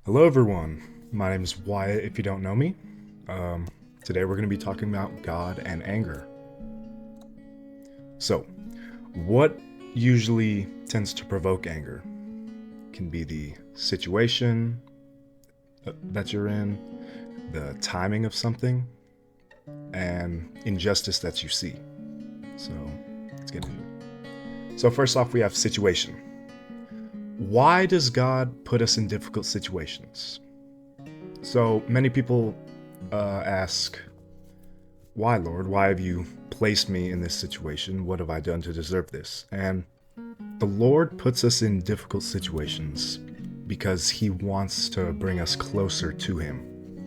Hello, everyone. My name is Wyatt, if you don't know me. Um, Today, we're going to be talking about God and anger. So, what usually tends to provoke anger? Can be the situation that you're in, the timing of something, and injustice that you see. So, let's get into it. So, first off, we have situation. Why does God put us in difficult situations? So, many people ask, why, Lord? Why have you placed me in this situation? What have I done to deserve this? And the Lord puts us in difficult situations because He wants to bring us closer to Him.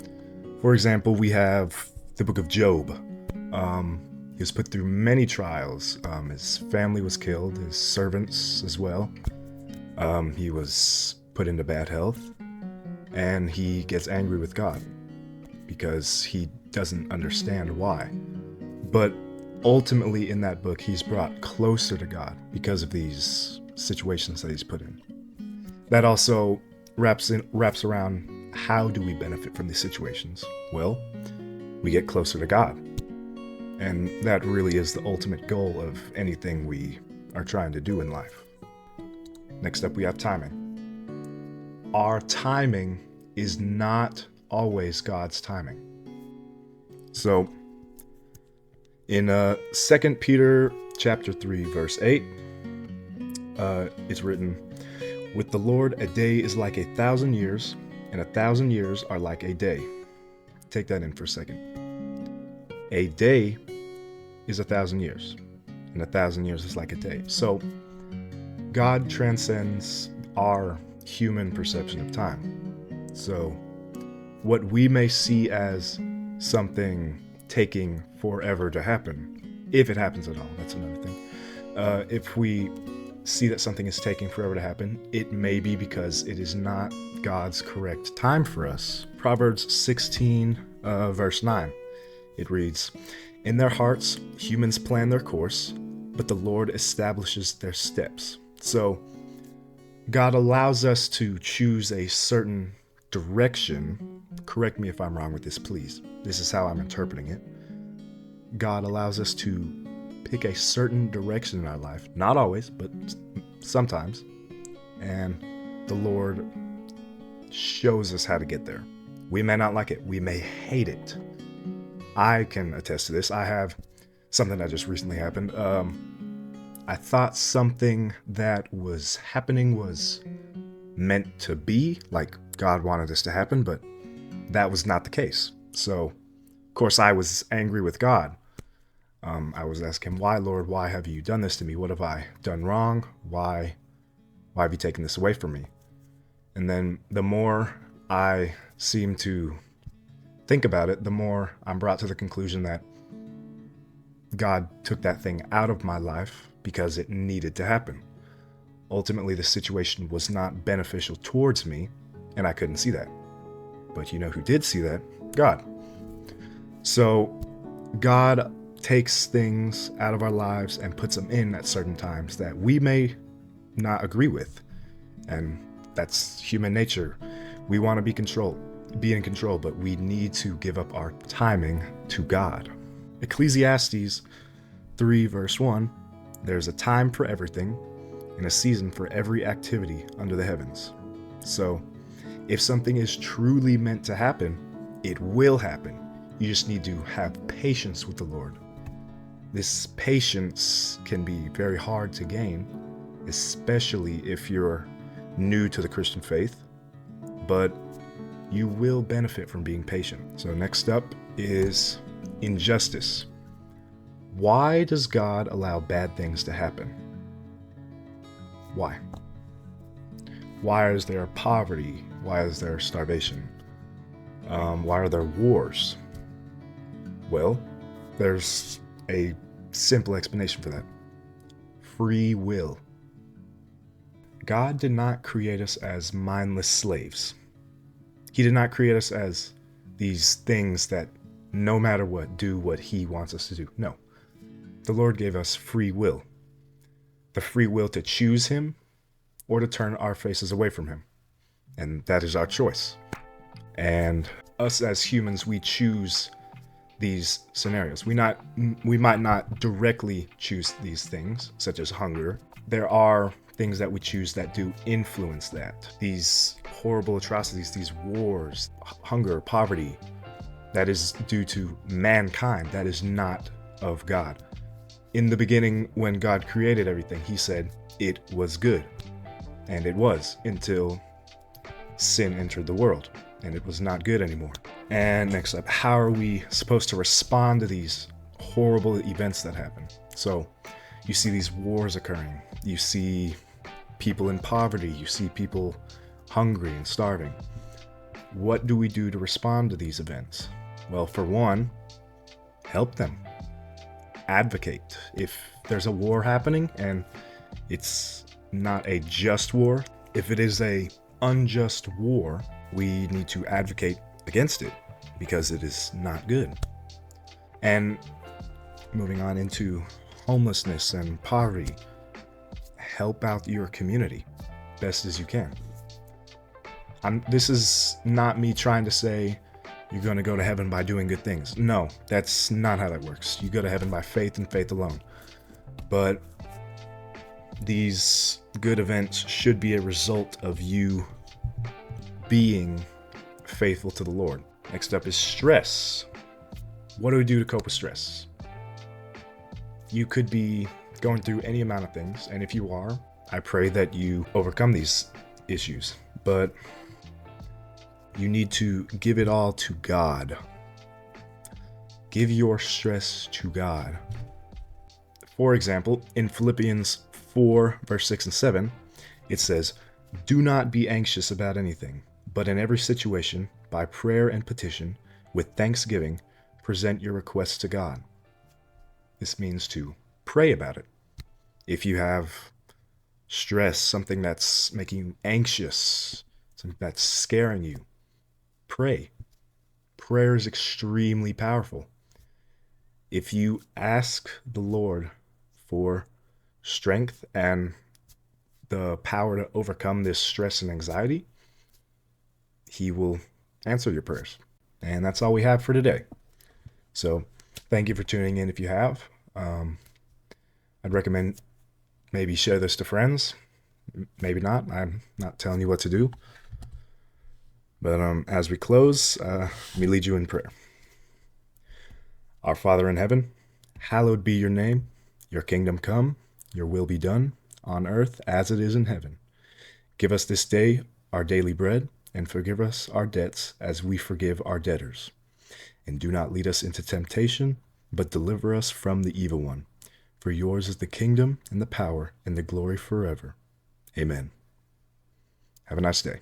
For example, we have the book of Job. He was put through many trials. His family was killed, his servants as well. He was put into bad health, and he gets angry with God because he doesn't understand why. But ultimately, in that book, he's brought closer to God because of these situations that he's put in. That also wraps around, how do we benefit from these situations? Well, we get closer to God. And that really is the ultimate goal of anything we are trying to do in life. Next up, we have timing. Our timing is not always God's timing. So, in 2 Peter chapter 3, verse 8, it's written, "With the Lord, a day is like 1,000 years, and 1,000 years are like a day." Take that in for a second. A day is 1,000 years, and 1,000 years is like a day. So God transcends our human perception of time. So what we may see as something taking forever to happen, if it happens at all, that's another thing. If we see that something is taking forever to happen, it may be because it is not God's correct time for us. Proverbs 16, verse 9, it reads, "In their hearts, humans plan their course, but the Lord establishes their steps." So God allows us to choose a certain direction. Correct me if I'm wrong with this, please. This is how I'm interpreting it. God allows us to pick a certain direction in our life. Not always, but sometimes. And the Lord shows us how to get there. We may not like it. We may hate it. I can attest to this. I have something that just recently happened. I thought something that was happening was meant to be, like God wanted this to happen, but that was not the case. So, of course, I was angry with God. I was asking, why, Lord, why have you done this to me? What have I done wrong? Why have you taken this away from me? And then the more I seem to think about it, the more I'm brought to the conclusion that God took that thing out of my life because it needed to happen. Ultimately, the situation was not beneficial towards me, and I couldn't see that. But you know who did see that? God. So God takes things out of our lives and puts them in at certain times that we may not agree with. And that's human nature. We want to be in control, but we need to give up our timing to God. Ecclesiastes 3, verse 1, "There's a time for everything and a season for every activity under the heavens." So if something is truly meant to happen, it will happen. You just need to have patience with the Lord. This patience can be very hard to gain, especially if you're new to the Christian faith, but you will benefit from being patient. So next up is injustice. Why does God allow bad things to happen? Why? Why is there poverty? Why is there starvation? Why are there wars? Well, there's a simple explanation for that. Free will. God did not create us as mindless slaves. He did not create us as these things that no matter what, do what He wants us to do. No. The Lord gave us free will. The free will to choose Him or to turn our faces away from Him. And that is our choice. And us as humans, we choose these scenarios. We might not directly choose these things, such as hunger. There are things that we choose that do influence that. These horrible atrocities, these wars, hunger, poverty, that is due to mankind. That is not of God. In the beginning, when God created everything, he said it was good. And it was, until sin entered the world, and it was not good anymore. And next up, how are we supposed to respond to these horrible events that happen? So you see these wars occurring, you see people in poverty, you see people hungry and starving. What do we do to respond to these events? Well, for one, help them. Advocate. If there's a war happening and it's not a just war, if it is a unjust war, we need to advocate against it because it is not good. And moving on into homelessness and poverty, help out your community best as you can. This is not me trying to say you're going to go to heaven by doing good things. No, that's not how that works. You go to heaven by faith and faith alone. But these good events should be a result of you being faithful to the Lord. Next up is stress. What do we do to cope with stress? You could be going through any amount of things, and if you are, I pray that you overcome these issues. But you need to give it all to God. Give your stress to God. For example, in Philippians 4, verse 6 and 7, it says, "Do not be anxious about anything, but in every situation, by prayer and petition, with thanksgiving, present your requests to God." This means to pray about it. If you have stress, something that's making you anxious, something that's scaring you, pray. Prayer is extremely powerful. If you ask the Lord for strength and the power to overcome this stress and anxiety, he will answer your prayers. And that's all we have for today. So thank you for tuning in. If you have, I'd recommend maybe share this to friends. Maybe not. I'm not telling you what to do. But as we close, let me lead you in prayer. Our Father in heaven, hallowed be your name. Your kingdom come, your will be done, on earth as it is in heaven. Give us this day our daily bread, and forgive us our debts as we forgive our debtors. And do not lead us into temptation, but deliver us from the evil one. For yours is the kingdom, and the power, and the glory forever. Amen. Have a nice day.